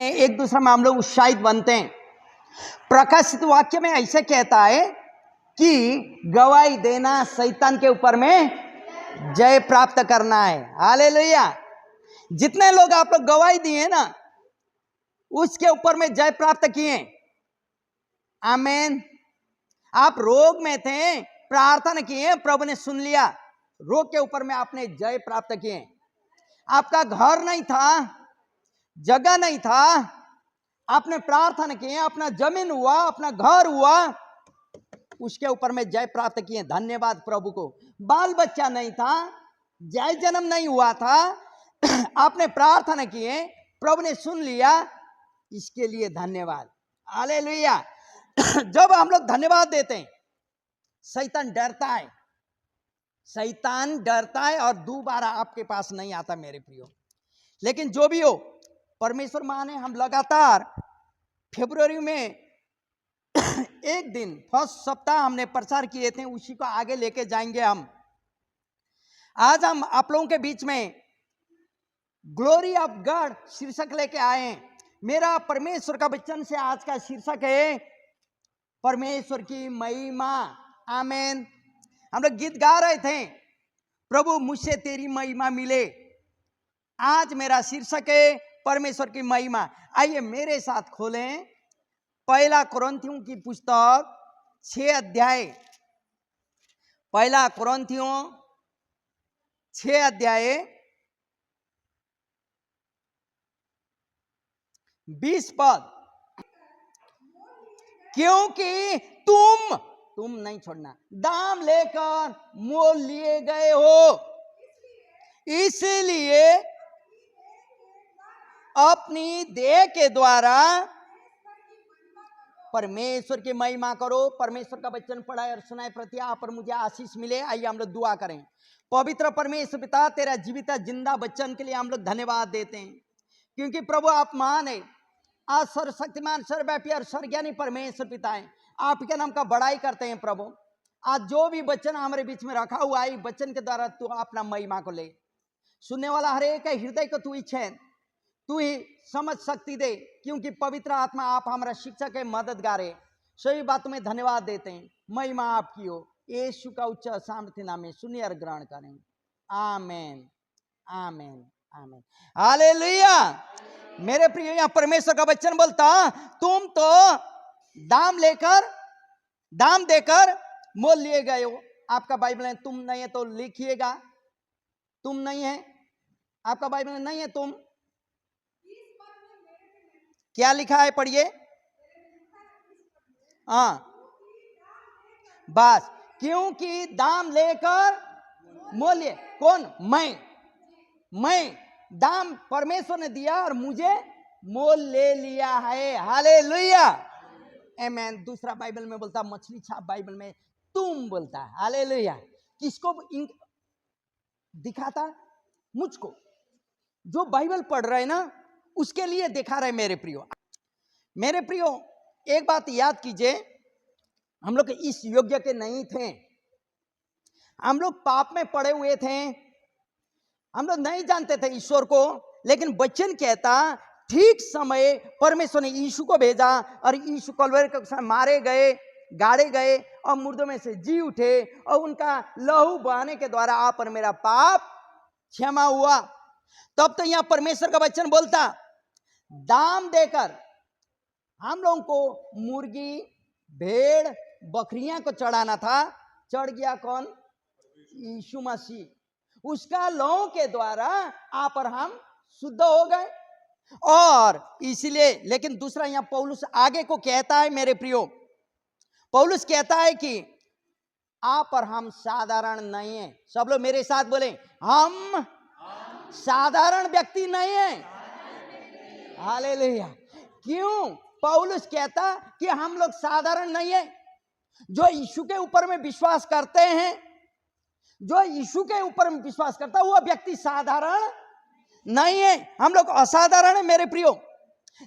एक दूसरे में हम लोग उत्साहित बनते हैं। प्रकाशित वाक्य में ऐसे कहता है कि गवाही देना शैतान के ऊपर में जय प्राप्त करना है। हालेलुया। जितने लोग आप लोग गवाही दिए ना, उसके ऊपर में जय प्राप्त किए। आमीन। आप रोग में थे, प्रार्थना किए, प्रभु ने सुन लिया, रोग के ऊपर में आपने जय प्राप्त किए। आपका घर नहीं था, जगह नहीं था, आपने प्रार्थना किए, अपना जमीन हुआ, अपना घर हुआ, उसके ऊपर में जय प्राप्त किए। धन्यवाद प्रभु को। बाल बच्चा नहीं था, जय जन्म नहीं हुआ था, आपने प्रार्थना किए, प्रभु ने सुन लिया, इसके लिए धन्यवाद। हालेलुया। जब हम लोग धन्यवाद देते हैं, शैतान डरता है, शैतान डरता है और दोबारा आपके पास नहीं आता मेरे प्रियो। लेकिन जो भी हो, परमेश्वर माने हम लगातार फरवरी में एक दिन फर्स्ट सप्ताह हमने प्रचार किए थे, उसी को आगे लेके जाएंगे हम। आज हम आप लोगों के बीच में ग्लोरी ऑफ गॉड शीर्षक लेके आए हैं। मेरा परमेश्वर का वचन से आज का शीर्षक है परमेश्वर की महिमा। आमीन। हम लोग गीत गा रहे थे, प्रभु मुझसे तेरी महिमा मिले। आज मेरा शीर्षक है परमेश्वर की महिमा। आइए मेरे साथ खोलें पहला कुरिन्थियों की पुस्तक 6 अध्याय। पहला कुरिन्थियों 6 अध्याय 20 पद। क्योंकि तुम नहीं छोड़ना, दाम लेकर मोल लिए गए हो, इसलिए अपनी देह के द्वारा परमेश्वर की महिमा करो। परमेश्वर का वचन पढ़ाए और सुनाए प्रति आप पर मुझे आशीष मिले। आइए हम लोग दुआ करें। पवित्र परमेश्वर पिता, तेरा जीवित जिंदा वचन के लिए हम लोग धन्यवाद देते हैं, क्योंकि प्रभु आप महान है, आज सर्वशक्तिमान, सर्वव्यापी और सर्वज्ञानी परमेश्वर पिता है। आपके नाम का बड़ाई करते हैं प्रभु। आज जो भी वचन हमारे बीच में रखा हुआ है, वचन के द्वारा तू अपना महिमा को ले। सुनने वाला हर एक हृदय को तू इच्छा, तू ही समझ शक्ति दे, क्योंकि पवित्र आत्मा आप हमारा शिक्षक है, मददगार है। सभी बातों में धन्यवाद देते हैं। महिमा आपकी हो, यीशु का उच्च सामर्थ्य नाम में सुनिए और ग्रहण करें। आमीन, आमीन, आमीन। हालेलुया। मेरे प्रिय, यहां परमेश्वर का वचन बोलता, तुम तो दाम देकर मोल लिए गए हो। आपका बाइबल है तुम नहीं है तो लिखिएगा, तुम नहीं है। आपका बाइबल में नहीं है तुम, क्या लिखा है पढ़िए। हाँ, बस। क्योंकि दाम लेकर मोल लिए। कौन? मैं दाम परमेश्वर ने दिया और मुझे मोल ले लिया है। हालेलुया, आमीन। दूसरा बाइबल में बोलता, मछली छाप बाइबल में तुम बोलता है। हालेलुया। किसको दिखाता? मुझको। जो बाइबल पढ़ रहे ना, उसके लिए दिखा रहे। मेरे प्रियो, एक बात याद कीजिए, हम लोग इस योग्य के नहीं थे, हम लोग पाप में पड़े हुए थे, हम लोग नहीं जानते थे ईश्वर को। लेकिन वचन कहता, ठीक समय परमेश्वर ने यीशु को भेजा और यीशु कलवरी के मारे गए, गाड़े गए और मुर्दों में से जी उठे, और उनका लहू बहाने के द्वारा आप और मेरा पाप क्षमा हुआ। तब तो यहां परमेश्वर का वचन बोलता, दाम देकर हम लोगों को मुर्गी, भेड़, बकरियां को चढ़ाना था। चढ़ गया कौन? यीशु मसीह। उसका लहू के द्वारा आप और हम शुद्ध हो गए। और इसलिए, लेकिन दूसरा यहां पौलुस आगे को कहता है, मेरे प्रियो, पौलुस कहता है कि आप और हम साधारण नहीं है। सब लोग मेरे साथ बोले, हम साधारण व्यक्ति नहीं है। हालेलुया। क्यों पौलुस कहता कि हम लोग साधारण नहीं है? जो यीशु के ऊपर में विश्वास करते हैं, जो यीशु के ऊपर में विश्वास करता है, वो व्यक्ति साधारण नहीं है। हम लोग असाधारण है मेरे प्रियो।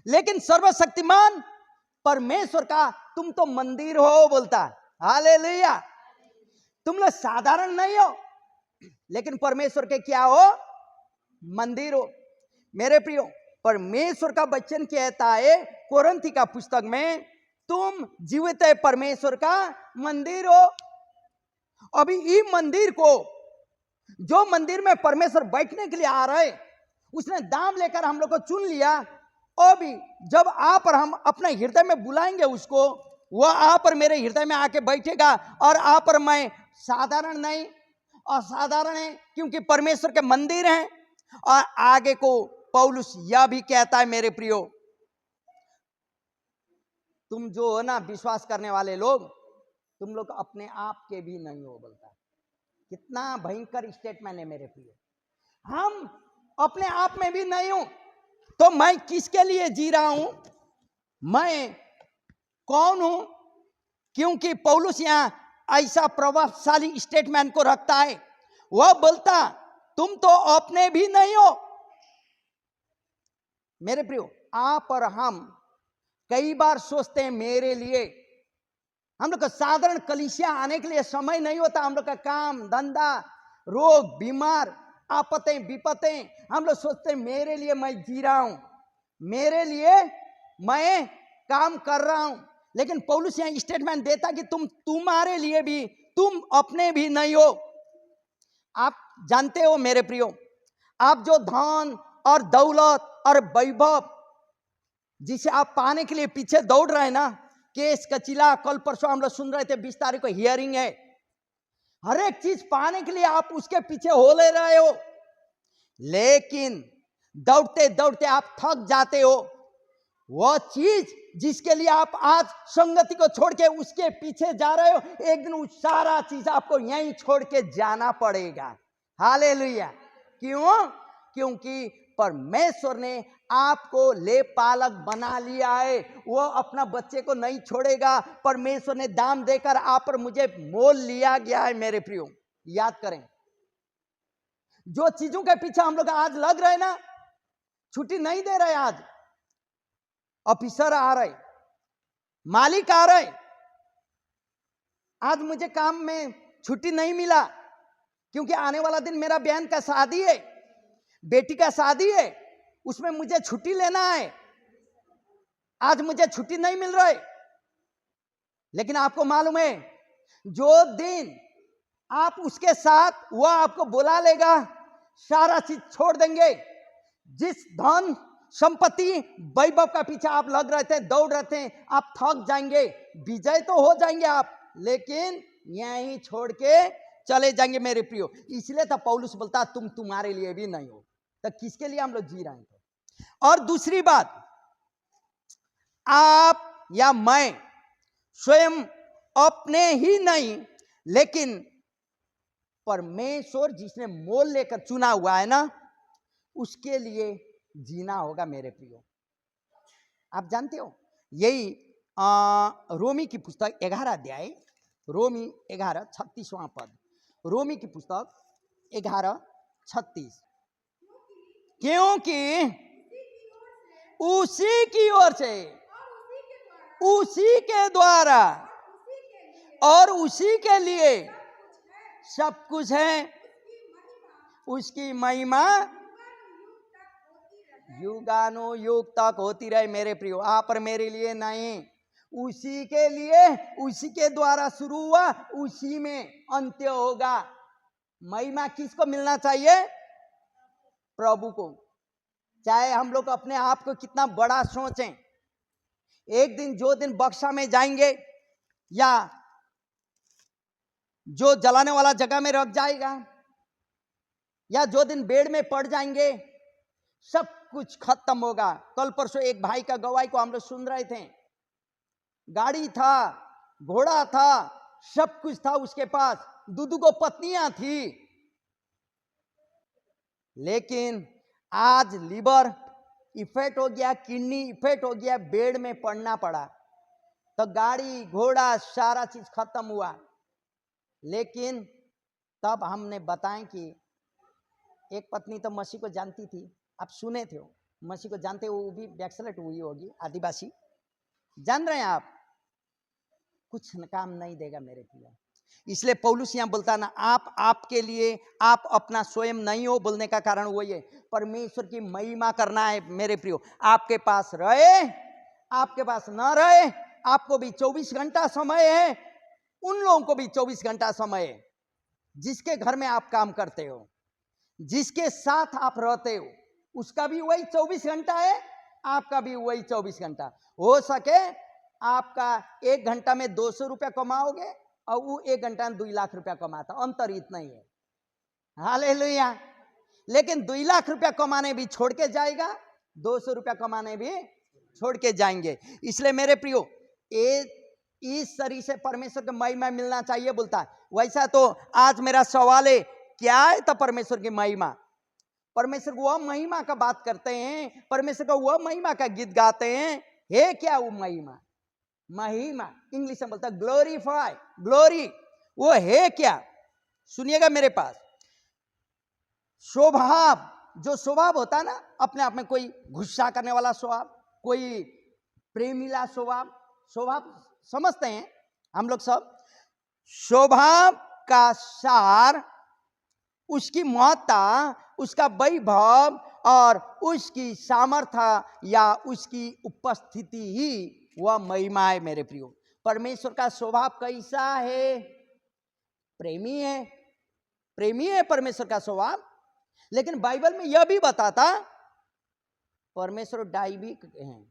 लेकिन सर्वशक्तिमान परमेश्वर का तुम तो मंदिर हो बोलता। हालेलुया। तुम लोग साधारण नहीं हो, लेकिन परमेश्वर के क्या हो? मंदिर हो। मेरे प्रियो, परमेश्वर का वचन कहता है कोरिन्थी का पुस्तक में, तुम जीवित परमेश्वर का मंदिर हो। अभी ये मंदिर को, जो मंदिर में परमेश्वर बैठने के लिए आ रहे, उसने दाम लेकर हम लोग को चुन लिया। अभी जब आप और हम अपने हृदय में बुलाएंगे उसको, वह आप और मेरे हृदय में आके बैठेगा। और आप और मैं साधारण नहीं, असाधारण है, क्योंकि परमेश्वर के मंदिर हैं। और आगे को पौलुस यह भी कहता है, मेरे प्रियो, तुम जो हो ना विश्वास करने वाले लोग, तुम लोग अपने आप के भी नहीं हो। बोलता है, कितना भयंकर स्टेटमेंट है मेरे प्रियो। हम अपने आप में भी नहीं हूं, तो मैं किसके लिए जी रहा हूं? मैं कौन हूं? क्योंकि पौलुस यहां ऐसा प्रभावशाली स्टेटमेंट को रखता है। वह बोलता, तुम तो अपने भी नहीं हो। मेरे प्रियो, आप और हम कई बार सोचते हैं मेरे लिए। हम लोग का साधारण कलीसिया आने के लिए समय नहीं होता। हम लोग का काम धंधा, रोग, बीमार, आपत्तें, विपत्तें, हम लोग सोचते हैं मेरे लिए मैं जी रहा हूं, मेरे लिए मैं काम कर रहा हूं। लेकिन पौलुस यहां स्टेटमेंट देता कि तुम्हारे लिए भी, तुम अपने भी नहीं हो। आप जानते हो मेरे प्रियो, आप जो धन और दौलत और वैभव जिसे आप पाने के लिए पीछे दौड़ रहे हैं ना, केस कचिला, कल परसों हम लोग सुन रहे थे 20 तारीख को हियरिंग है, हर एक चीज पाने के लिए आप उसके पीछे हो ले रहे हो। लेकिन दौड़ते दौड़ते आप थक जाते हो। वह चीज जिसके लिए आप आज संगति को छोड़ के उसके पीछे जा रहे हो, एक दिन उस सारा चीज आपको यहीं छोड़ के जाना पड़ेगा। हालेलुया। क्यों? क्योंकि परमेश्वर ने आपको ले पालक बना लिया है। वो अपना बच्चे को नहीं छोड़ेगा। परमेश्वर ने दाम देकर आप और मुझे मोल लिया गया है। मेरे प्रियो, याद करें, जो चीजों के पीछे हम लोग आज लग रहे ना, छुट्टी नहीं दे रहे। आज ऑफिसर आ रहे, मालिक आ रहे, आज मुझे काम में छुट्टी नहीं मिला क्योंकि आने वाला दिन मेरा बहन का शादी है, बेटी का शादी है, उसमें मुझे छुट्टी लेना है। आज मुझे छुट्टी नहीं मिल रही। लेकिन आपको मालूम है, जो दिन आप उसके साथ, वह आपको बुला लेगा, सारा चीज छोड़ देंगे। जिस धन संपत्ति वैभव का पीछे आप लग रहे थे, दौड़ रहे थे, आप थक जाएंगे, विजय तो हो जाएंगे आप, लेकिन यहीं छोड़ के चले जाएंगे। मेरे प्रियो, इसलिए तो पौलुस बोलता तुम तुम्हारे लिए भी नहीं हो। तो किसके लिए हम लोग जी रहे हैं? और दूसरी बात, आप या मैं स्वयं अपने ही नहीं, लेकिन परमेश्वर जिसने मोल लेकर चुना हुआ है ना, उसके लिए जीना होगा। मेरे प्रियो, आप जानते हो, यही रोमी की पुस्तक 11 अध्याय, रोमी 11:36 पद, रोमी की पुस्तक 11:36, क्योंकि उसी की ओर से, उसी के द्वारा और उसी के लिए सब कुछ है। उसकी महिमा युगानुयुग तक होती रहे। मेरे प्रियो, आप और मेरे लिए नहीं, उसी के लिए, उसी के द्वारा शुरू हुआ, उसी में अंत्य होगा। महिमा किसको मिलना चाहिए? प्रभु को। चाहे हम लोग अपने आप को कितना बड़ा सोचें, एक दिन जो दिन बक्सा में जाएंगे या जो जलाने वाला जगह में रख जाएगा, या जो दिन बेड में पड़ जाएंगे, सब कुछ खत्म होगा। कल परसों एक भाई का गवाही को हम लोग सुन रहे थे। गाड़ी था, घोड़ा था, सब कुछ था उसके पास, दूदू को पत्नियां थी, लेकिन आज लीवर इफेक्ट हो गया, किडनी इफेक्ट हो गया, बेड में पड़ना पड़ा। तो गाड़ी घोड़ा सारा चीज खत्म हुआ। लेकिन तब हमने बताएं कि एक पत्नी तो मसीह को जानती थी, आप सुने थे, मसीह को जानते हो, वो भी बैक्सलेट हुई होगी, आदिवासी, जान रहे हैं आप, कुछ काम नहीं देगा मेरे प्रिय। इसलिए पौलुस यहाँ बोलता है ना, आप आपके लिए, आप अपना स्वयं नहीं हो, बोलने का कारण वही है, परमेश्वर की महिमा करना है मेरे प्रियो। आपके पास रहे, आपके पास ना रहे, आपको भी 24 घंटा समय है, उन लोगों को भी 24 घंटा समय है, जिसके घर में आप काम करते हो, जिसके साथ आप रहते हो, उसका भी वही 24 घंटा है, आपका भी वही 24 घंटा। हो सके आपका 1 घंटा में 200 रुपया कमाओगे और वो 1 घंटा में 2 लाख रुपया कमाता, अंतर इतना ही है। हालेलुया। लेकिन 2 लाख रुपया कमाने भी छोड़ के जाएगा, 200 रुपया कमाने भी छोड़ के जाएंगे। इसलिए मेरे प्रियो, इस शरीर से परमेश्वर की महिमा मिलना चाहिए बोलता है। वैसा तो आज मेरा सवाल है, क्या है तो परमेश्वर की महिमा? परमेश्वर को वह महिमा का बात करते हैं, परमेश्वर को वह महिमा का गीत गाते हैं। है क्या वो महिमा? महिमा इंग्लिश में बोलता है ग्लोरीफाई, ग्लोरी। वो है क्या? सुनिएगा मेरे पास। स्वभाव, जो स्वभाव होता है ना, अपने आप में कोई गुस्सा करने वाला स्वभाव, कोई प्रेमीला स्वभाव, स्वभाव समझते हैं हम लोग सब। स्वभाव का सार, उसकी महत्ता, उसका वैभव और उसकी सामर्थ्य या उसकी उपस्थिति ही वह महिमा है मेरे प्रियो। परमेश्वर का स्वभाव कैसा है? प्रेमी है, प्रेमी है परमेश्वर का स्वभाव। लेकिन बाइबल में यह भी बताता परमेश्वर डायबिक है,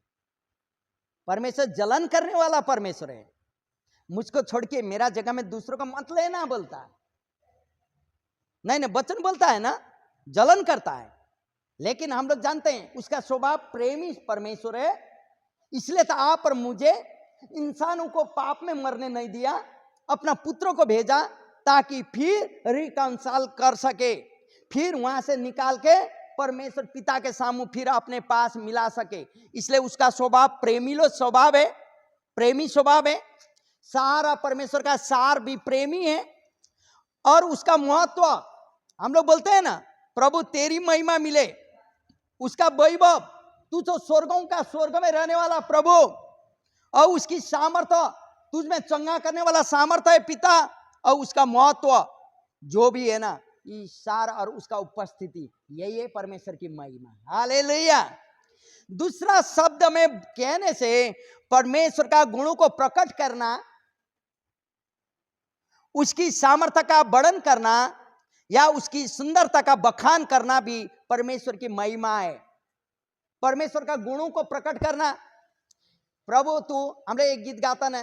परमेश्वर जलन करने वाला परमेश्वर है। मुझको छोड़ के मेरा जगह में दूसरों का मत लेना बोलता है। नहीं नहीं, वचन बोलता है ना, जलन करता है। लेकिन हम लोग जानते हैं उसका स्वभाव प्रेमी परमेश्वर है। इसलिए तो आप और मुझे इंसानों को पाप में मरने नहीं दिया, अपना पुत्रों को भेजा ताकि फिर रिकंसाइल कर सके, फिर वहां से निकाल के परमेश्वर पिता के सामने फिर अपने पास मिला सके। इसलिए उसका स्वभाव प्रेमीलो स्वभाव है, प्रेमी स्वभाव है। सारा परमेश्वर का सार भी प्रेमी है। और उसका महत्व, हम लोग बोलते हैं ना, प्रभु तेरी महिमा मिले, उसका वैभव, तू तो स्वर्गों का स्वर्ग में रहने वाला प्रभु, और उसकी सामर्थ्य, तुझ में चंगा करने वाला सामर्थ्य है पिता, और उसका महत्व जो भी है ना, ये सारा और उसका उपस्थिति, यही है परमेश्वर की महिमा। हालेलुया। दूसरा शब्द में कहने से परमेश्वर का गुणों को प्रकट करना, उसकी सामर्थ्य का वर्णन करना या उसकी सुंदरता का बखान करना भी परमेश्वर की महिमा है। परमेश्वर का गुणों को प्रकट करना। प्रभु तू, हम लोग एक गीत गाता ना,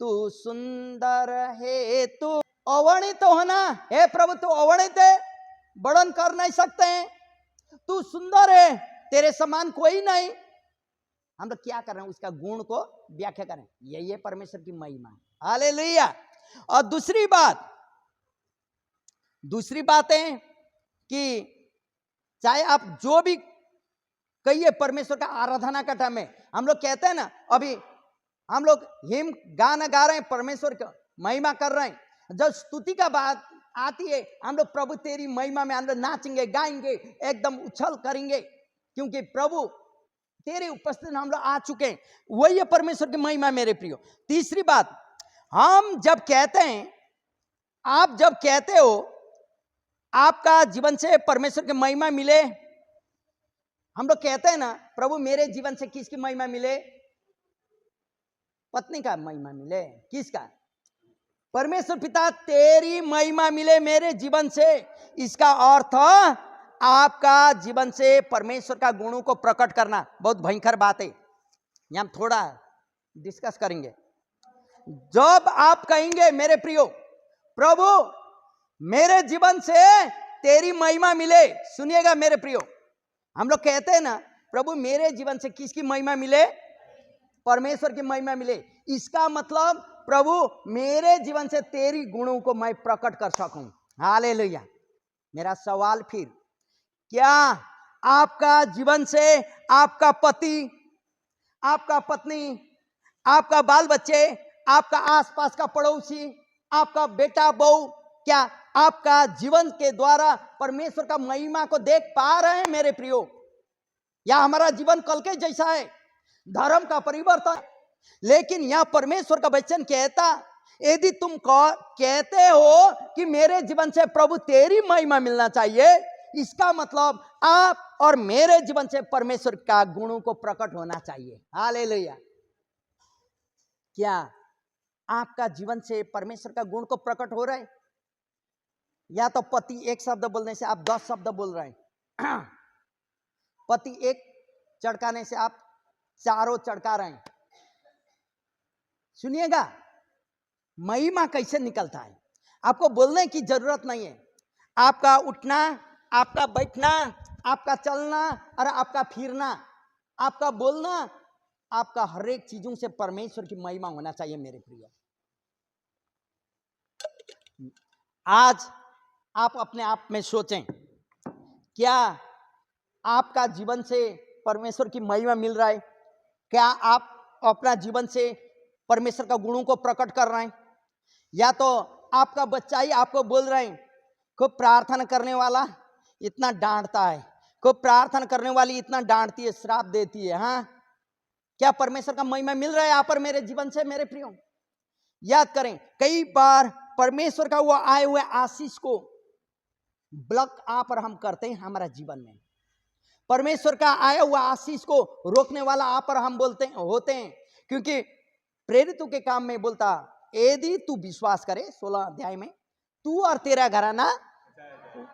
तू सुंदर है, तू अवर्णित होना है प्रभु, तू अवर्णित है, वर्णन कर नहीं सकते हैं, तू सुंदर है, तेरे समान कोई नहीं। हम लोग क्या कर रहे हैं? उसका गुण को व्याख्या करें, यही है परमेश्वर की महिमा। हालेलुया। और दूसरी बात है कि चाहे आप जो भी कहिए, परमेश्वर का आराधना का टाइम में हम लोग कहते हैं ना, अभी हम लोग हिम गाना गा रहे हैं, परमेश्वर का महिमा कर रहे हैं। जब स्तुति का बात आती है, हम लोग प्रभु तेरी महिमा में हम लोग नाचेंगे, गाएंगे, एकदम उछल करेंगे, क्योंकि प्रभु तेरे उपस्थिति में हम लोग आ चुके हैं। वही है परमेश्वर की महिमा मेरे प्रियो। तीसरी बात, हम जब कहते हैं, आप जब कहते हो आपका जीवन से परमेश्वर की महिमा मिले, हम लोग कहते हैं ना, प्रभु मेरे जीवन से किसकी महिमा मिले? पत्नी का महिमा मिले। किसका? परमेश्वर पिता तेरी महिमा मिले मेरे जीवन से। इसका अर्थ आपका जीवन से परमेश्वर का गुणों को प्रकट करना बहुत भयंकर बात है। यहां हम थोड़ा डिस्कस करेंगे। जब आप कहेंगे मेरे प्रियो, प्रभु मेरे जीवन से तेरी महिमा मिले, सुनिएगा मेरे प्रियो, हम लोग कहते हैं ना, प्रभु मेरे जीवन से किसकी महिमा मिले? परमेश्वर की महिमा मिले। इसका मतलब प्रभु मेरे जीवन से तेरी गुणों को मैं प्रकट कर सकूं। हालेलुया। मेरा सवाल फिर, क्या आपका जीवन से आपका पति, आपका पत्नी, आपका बाल बच्चे, आपका आसपास का पड़ोसी, आपका बेटा बहू, क्या आपका जीवन के द्वारा परमेश्वर का महिमा को देख पा रहे हैं मेरे प्रियो? या हमारा जीवन कल के जैसा है, धर्म का परिवर्तन? लेकिन यह परमेश्वर का वचन कहता यदि तुम कहते हो कि मेरे जीवन से प्रभु तेरी महिमा मिलना चाहिए, इसका मतलब आप और मेरे जीवन से परमेश्वर का गुणों को प्रकट होना चाहिए। हालेलुया। क्या आपका जीवन से परमेश्वर का गुण को प्रकट हो रहा है? या तो पति एक शब्द बोलने से आप 10 शब्द बोल रहे हैं, पति एक चढ़काने से आप चारों चढ़का रहे हैं। सुनिएगा, महिमा कैसे निकलता है। आपको बोलने की जरूरत नहीं है। आपका उठना, आपका बैठना, आपका चलना और आपका फिरना, आपका बोलना, आपका हर एक चीजों से परमेश्वर की महिमा होना चाहिए मेरे प्रिय। आज आप अपने आप में सोचें, क्या आपका जीवन से परमेश्वर की महिमा मिल रहा है? क्या आप अपना जीवन से परमेश्वर का गुणों को प्रकट कर रहे हैं? या तो आपका बच्चा ही आपको बोल रहे हैं, खूब प्रार्थना करने वाला इतना डांटता है, खूब प्रार्थना करने वाली इतना डांटती है, श्राप देती है। हाँ, क्या परमेश्वर का महिमा मिल रहा है यहाँ पर मेरे जीवन से मेरे प्रियो? याद करें, कई बार परमेश्वर का वो आए हुए आशीष को ब्लॉक आप और हम करते हैं हमारा जीवन में। परमेश्वर का आया हुआ आशीष को रोकने वाला आप और हम होते हैं, क्योंकि प्रेरितों के काम में बोलता, यदि तू विश्वास करे 16 अध्याय में, तू और तेरा घराना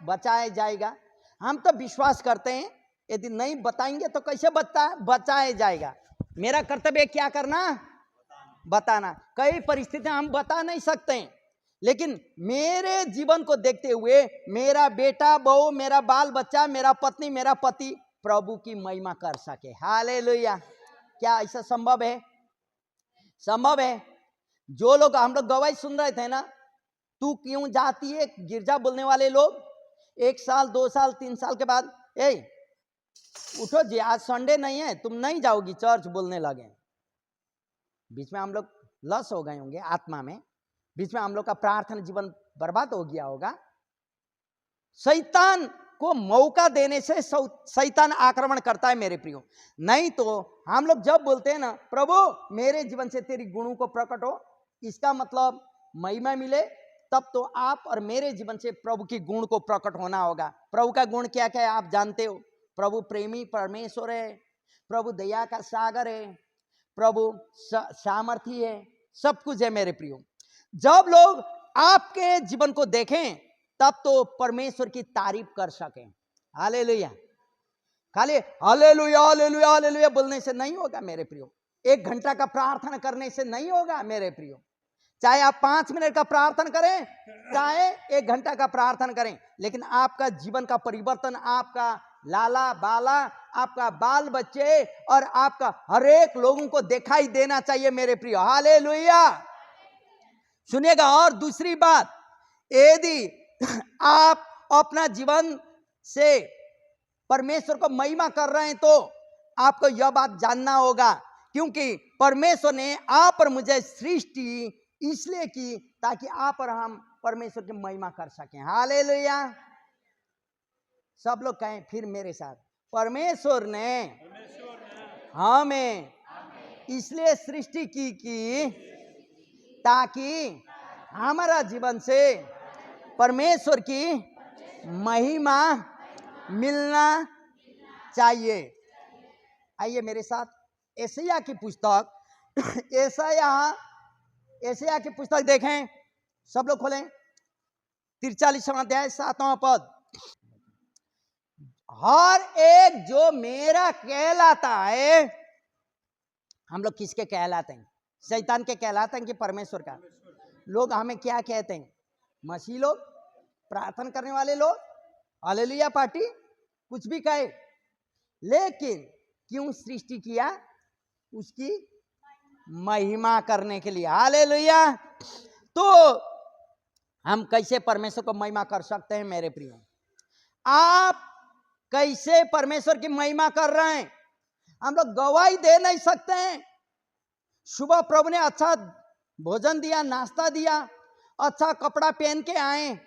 बचाया जाएगा। हम तो विश्वास करते हैं, यदि नहीं बताएंगे तो कैसे बचाया जाएगा? मेरा कर्तव्य क्या करना? बताना। कई परिस्थितियां हम बता नहीं सकते हैं, लेकिन मेरे जीवन को देखते हुए मेरा बेटा बहू, मेरा बाल बच्चा, मेरा पत्नी, मेरा पति प्रभु की महिमा कर सके। हालेलुया। क्या ऐसा संभव है? संभव है। जो लोग हम लोग गवाही सुन रहे थे ना, तू क्यों जाती है, गिरजा बोलने वाले लोग 1 साल 2 साल 3 साल के बाद, ए उठो जी, आज संडे नहीं है, तुम नहीं जाओगी चर्च, बोलने लगे। बीच में हम लोग लस हो गए होंगे आत्मा में, बीच में हम लोग का प्रार्थना जीवन बर्बाद हो गया होगा। शैतान को मौका देने से शैतान आक्रमण करता है मेरे प्रियो। नहीं तो हम लोग जब बोलते हैं ना, प्रभु मेरे जीवन से तेरी गुणों को प्रकट हो, इसका मतलब महिमा मिले, तब तो आप और मेरे जीवन से प्रभु की गुण को प्रकट होना होगा। प्रभु का गुण क्या क्या है आप जानते हो। प्रभु प्रेमी परमेश्वर है, प्रभु दया का सागर है, प्रभु सामर्थी है, सब कुछ है मेरे प्रियो। जब लोग आपके जीवन को देखें तब तो परमेश्वर की तारीफ कर सकें। हालेलुया। खाली हालेलुया हालेलुया हालेलुया बोलने से नहीं होगा मेरे प्रियो। 1 घंटा का प्रार्थना करने से नहीं होगा मेरे प्रियो। चाहे आप 5 मिनट का प्रार्थना करें, चाहे 1 घंटा का प्रार्थना करें, लेकिन आपका जीवन का परिवर्तन, आपका लाला बाला, आपका बाल बच्चे और आपका हर एक लोगों को दिखाई देना चाहिए मेरे प्रियो। हालेलुया। सुनिएगा, और दूसरी बात, यदि आप अपना जीवन से परमेश्वर को महिमा कर रहे हैं तो आपको यह बात जानना होगा, क्योंकि परमेश्वर ने आप और मुझे सृष्टि इसलिए की ताकि आप और हम परमेश्वर की महिमा कर सकें। हालेलुया। सब लोग कहें फिर मेरे साथ, परमेश्वर ने हमें इसलिए सृष्टि की ताकि हमारा जीवन से परमेश्वर की महिमा मिलना चाहिए। आइए मेरे साथ यशायाह की पुस्तक, यशायाह की पुस्तक देखें, सब लोग खोलें, 43वां अध्याय 7वां पद। हर एक जो मेरा कहलाता है, हम लोग किसके कहलाते हैं? शैतान के कहलाते हैं कि परमेश्वर का? लोग हमें क्या कहते हैं? मसीह लोग, प्रार्थना करने वाले लोग, हालेलुया पार्टी, कुछ भी कहे, लेकिन क्यों सृष्टि किया? उसकी महिमा करने के लिए। हालेलुया। तो हम कैसे परमेश्वर को महिमा कर सकते हैं मेरे प्रियो? आप कैसे परमेश्वर की महिमा कर रहे हैं? हम लोग गवाही दे नहीं सकते हैं। सुबह प्रभु ने अच्छा भोजन दिया, नाश्ता दिया, अच्छा कपड़ा पहन के आए,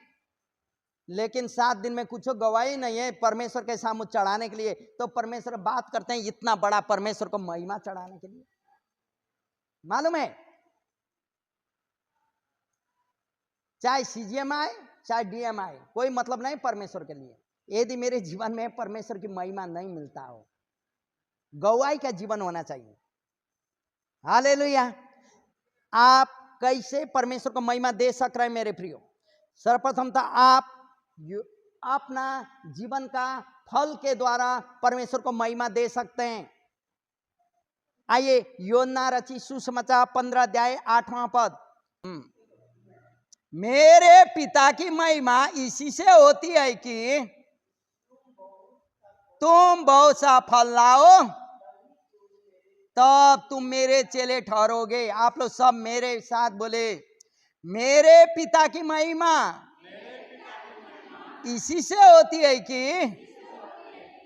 लेकिन 7 दिन में कुछ गवाही नहीं है परमेश्वर के सामने चढ़ाने के लिए, तो परमेश्वर बात करते हैं इतना बड़ा परमेश्वर को महिमा चढ़ाने के लिए। मालूम है, चाहे सीजीएम आए चाहे डीएम आए, कोई मतलब नहीं परमेश्वर के लिए, यदि मेरे जीवन में परमेश्वर की महिमा नहीं मिलता हो। गवाही का जीवन होना चाहिए। हालेलुया। आप कैसे परमेश्वर को महिमा दे सक रहे हैं मेरे प्रियो? सर्वप्रथम तो आप अपना जीवन का फल के द्वारा परमेश्वर को महिमा दे सकते हैं। आइए योना रची सुसमाचार 15 अध्याय 8वां पद। मेरे पिता की महिमा इसी से होती है कि तुम बहुत सा फल लाओ, तब तुम मेरे चेले ठहरोगे। आप लोग सब मेरे साथ बोले, मेरे पिता की महिमा इसी से होती है कि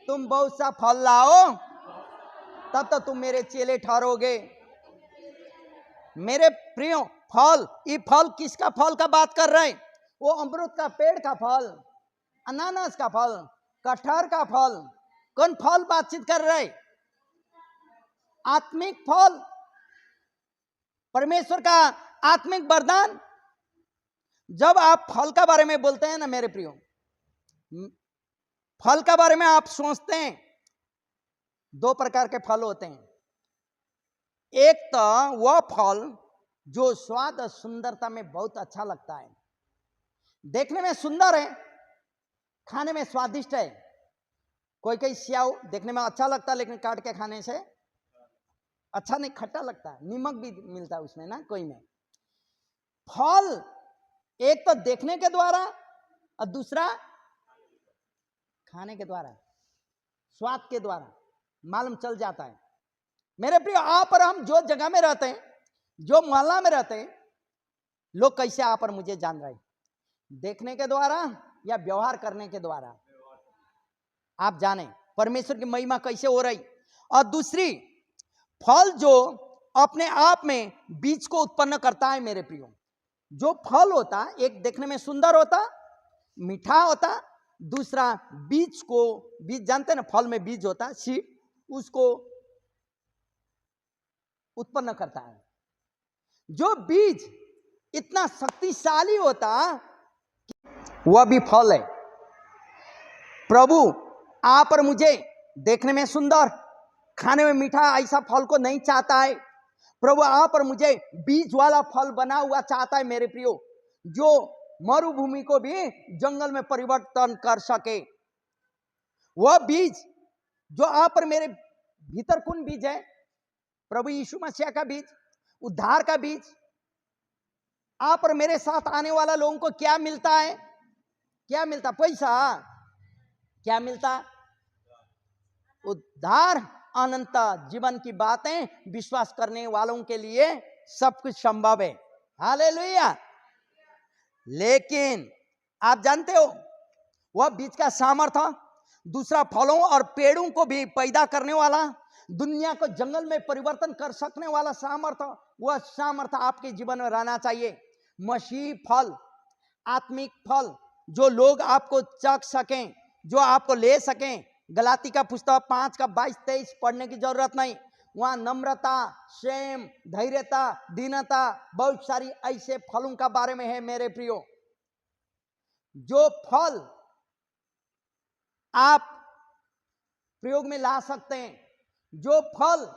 तुम बहुत सा फल लाओ, तब तो तुम मेरे चेले ठहरोगे। मेरे प्रियो, फल, ये फल किसका फल का बात कर रहे हैं? वो अमरूद का पेड़ का फल, अनानास का फल, कटहर का फल, कौन फल बातचीत कर रहे? आत्मिक फल, परमेश्वर का आत्मिक वरदान। जब आप फल का बारे में बोलते हैं ना मेरे प्रियो, फल का बारे में आप सोचते हैं, दो प्रकार के फल होते हैं। एक तो वह फल जो स्वाद और सुंदरता में बहुत अच्छा लगता है, देखने में सुंदर है, खाने में स्वादिष्ट है। कोई कोई स्याऊ देखने में अच्छा लगता है, लेकिन काट के खाने से अच्छा नहीं, खट्टा लगता है, नमक भी मिलता है उसमें ना कोई में। फल एक तो देखने के द्वारा और दूसरा खाने के द्वारा, स्वाद के द्वारा मालूम चल जाता है। मेरे प्रिय, आप और हम जो जगह में रहते हैं, जो मोहल्ला में रहते हैं, लोग कैसे आप और मुझे जान रहे हैं? देखने के द्वारा या व्यवहार करने के द्वारा आप जाने परमेश्वर की महिमा कैसे हो रही। और दूसरी, फल जो अपने आप में बीज को उत्पन्न करता है मेरे प्रियो। जो फल होता, एक देखने में सुंदर होता, मीठा होता, दूसरा बीज को, बीज जानते हैं ना, फल में बीज होता, सीड, उसको उत्पन्न करता है। जो बीज इतना शक्तिशाली होता, वह भी फल है। प्रभु आप और मुझे देखने में सुंदर, खाने में मीठा ऐसा फल को नहीं चाहता है। प्रभु आप और मुझे बीज वाला फल बना हुआ चाहता है मेरे प्रियो, जो मरुभूमि को भी जंगल में परिवर्तन कर सके। वह बीज जो आप और मेरे भीतर कौन बीज है? प्रभु यीशु मसीह का बीज, उद्धार का बीज। आप और मेरे साथ आने वाला लोगों को क्या मिलता है? क्या मिलता? पैसा? क्या मिलता? उद्धार, अनंत जीवन की बातें विश्वास करने वालों के लिए सब कुछ संभव है। हालेलुया। लेकिन आप जानते हो, वह बीज का सामर्थ्य, दूसरा फलों और पेड़ों को भी पैदा करने वाला, दुनिया को जंगल में परिवर्तन कर सकने वाला सामर्थ्य, वह सामर्थ्य आपके जीवन में रहना चाहिए। मसीह फल, आत्मिक फल, जो लोग आपको चख सकें, जो आपको ले सकें। गलाती का पुस्तक 5 का 22-23 पढ़ने की जरूरत नहीं। वहां नम्रता, प्रेम, धैर्यता, दीनता, बहुत सारी ऐसे फलों का बारे में है मेरे प्रियो। जो फल आप प्रयोग में ला सकते हैं, जो फल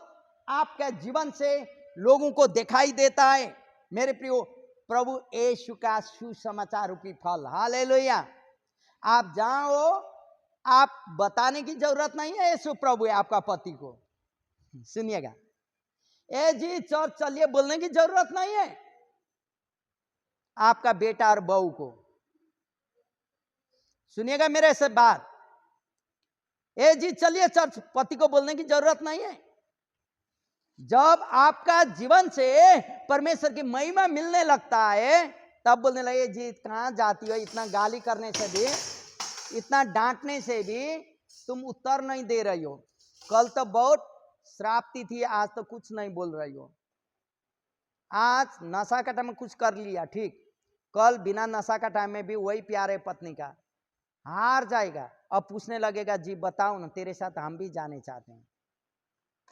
आपके जीवन से लोगों को दिखाई देता है मेरे प्रियो, प्रभु यीशु का सुसमाचार रूपी फल। हालेलुया। आप जाओ, आप बताने की जरूरत नहीं है यीशु प्रभु है आपका पति को। सुनिएगा, ए जी चर्च चलिए बोलने की जरूरत नहीं है आपका बेटा और बहू को। सुनिएगा मेरे से बात, ए जी चलिए चर्च, पति को बोलने की जरूरत नहीं है। जब आपका जीवन से परमेश्वर की महिमा मिलने लगता है, तब बोलने लगे, जी कहां जाती हो? इतना गाली करने से भी, इतना डांटने से भी तुम उत्तर नहीं दे रही हो। कल तो बहुत श्रापती थी, आज तो कुछ नहीं बोल रही हो। आज नशा का टाइम में कुछ कर लिया, ठीक, कल बिना नशा का टाइम में भी वही प्यार है पत्नी का, हार जाएगा। अब पूछने लगेगा, जी बताओ ना, तेरे साथ हम भी जाने चाहते हैं।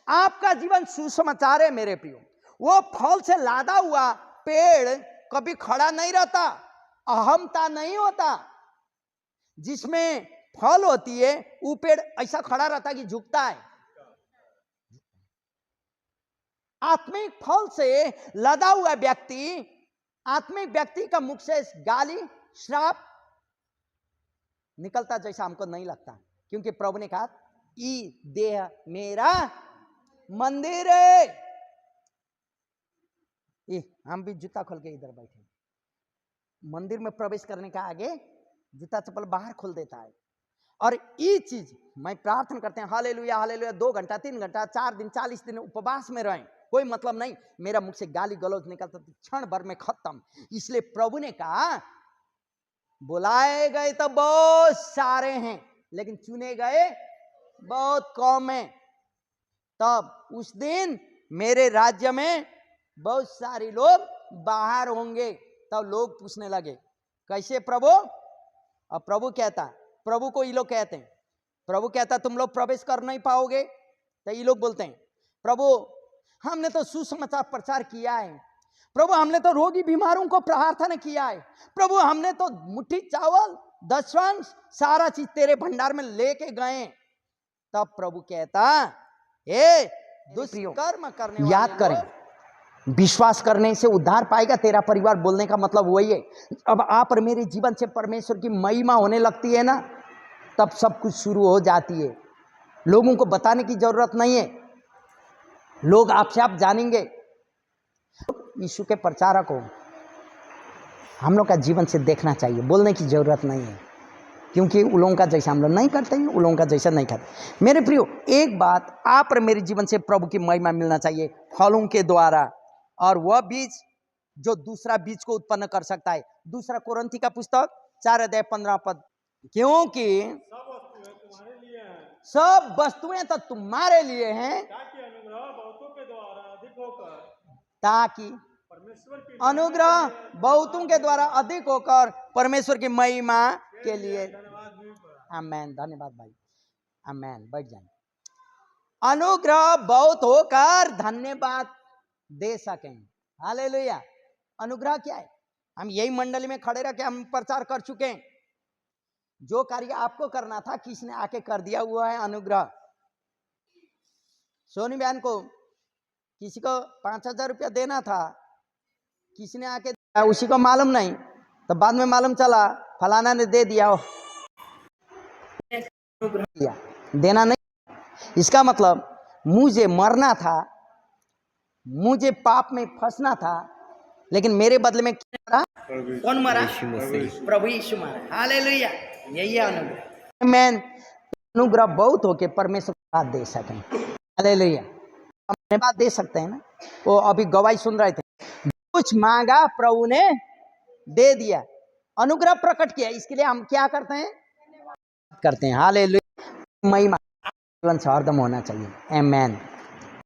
आपका जीवन सुसमाचार है मेरे प्रियो। वो फल से लादा हुआ पेड़ कभी खड़ा नहीं रहता, अहमता नहीं होता, जिसमें फल होती है वो पेड़ ऐसा खड़ा रहता है कि झुकता है। आत्मिक फल से लदा हुआ व्यक्ति, आत्मिक व्यक्ति का मुख से गाली श्राप निकलता जैसा हमको नहीं लगता, क्योंकि प्रभु ने कहा ई देह मेरा मंदिर है। ये हम भी जूता खोल के इधर बैठे, मंदिर में प्रवेश करने का आगे जूता चप्पल बाहर खोल देता है। और ये चीज मैं प्रार्थना करते हैं, हालेलुया हालेलुया, 2 घंटा 3 घंटा 4 दिन 40 दिन उपवास में रहें, कोई मतलब नहीं। मेरा मुख से गाली गलौज निकलता तो क्षण भर में खत्म। इसलिए प्रभु ने कहा बुलाए गए तो बहुत सारे हैं, लेकिन चुने गए बहुत कम हैं। तब उस दिन मेरे राज्य में बहुत सारे लोग बाहर होंगे। तब लोग पूछने लगे कैसे प्रभु? और प्रभु कहता, प्रभु को ये लोग कहते हैं, प्रभु कहता तुम लोग प्रवेश कर नहीं पाओगे। तो ये लोग बोलते हैं प्रभु हमने तो सुसमाचार प्रचार किया है, प्रभु हमने तो रोगी बीमारों को प्रार्थना किया है, प्रभु हमने तो मुट्ठी चावल 10 अंश सारा चीज तेरे भंडार में लेके गए। तब प्रभु कहता ए दुष्कर्म करने याद करें, विश्वास करने से उद्धार पाएगा तेरा परिवार, बोलने का मतलब वही है। अब आप और मेरे जीवन से परमेश्वर की महिमा होने लगती है ना, तब सब कुछ शुरू हो जाती है। लोगों को बताने की जरूरत नहीं है, लोग आपसे आप जानेंगे। यीशु के प्रचारक को हम लोग का जीवन से देखना चाहिए, बोलने की जरूरत नहीं है, क्योंकि उन लोगों का जैसा हम लोग नहीं करते हैं, उन लोगों का जैसा नहीं करते। मेरे प्रियो, एक बात आप और मेरे जीवन से प्रभु की महिमा मिलना चाहिए फलों के द्वारा, और वह बीज जो दूसरा बीज को उत्पन्न कर सकता है। दूसरा कोरिन्थी का पुस्तक 4:15, क्योंकि सब वस्तुएं तो तुम्हारे लिए हैं, ताकि अनुग्रह बहुतों के द्वारा अधिक होकर परमेश्वर की महिमा के लिए। आमेन, धन्यवाद भाई, आमेन, बैठ जाए। अनुग्रह बहुत होकर धन्यवाद दे सकें। हालेलुया। अनुग्रह क्या है? हम यही मंडली में खड़े रह के हम प्रचार कर चुके हैं। जो कार्य आपको करना था किसने आके कर दिया, हुआ है अनुग्रह। सोनी बहन को किसी को 5,000 रुपया देना था, किसने आके उसी को मालूम नहीं, तो बाद में मालूम चला फलाना ने दे दिया। देना नहीं, इसका मतलब मुझे मरना था, मुझे पाप में फंसना था, लेकिन मेरे बदले में क्या मरा? कौन मरा? प्रभु यीशु मरा। हालेलुया, यही है अनुग्रह। मैन अनुग्रह बहुत होके परमेश्वर बात दे सकें। हालेलुया, हम बात दे सकते हैं ना। वो अभी गवाही सुन रहे थे, कुछ मांगा प्रभु ने दे दिया, अनुग्रह प्रकट किया। इसके लिए हम क्या करते हैं? करते हैं। हालेलुया, महिमा जीवन से हरदम होना चाहिए। आमेन।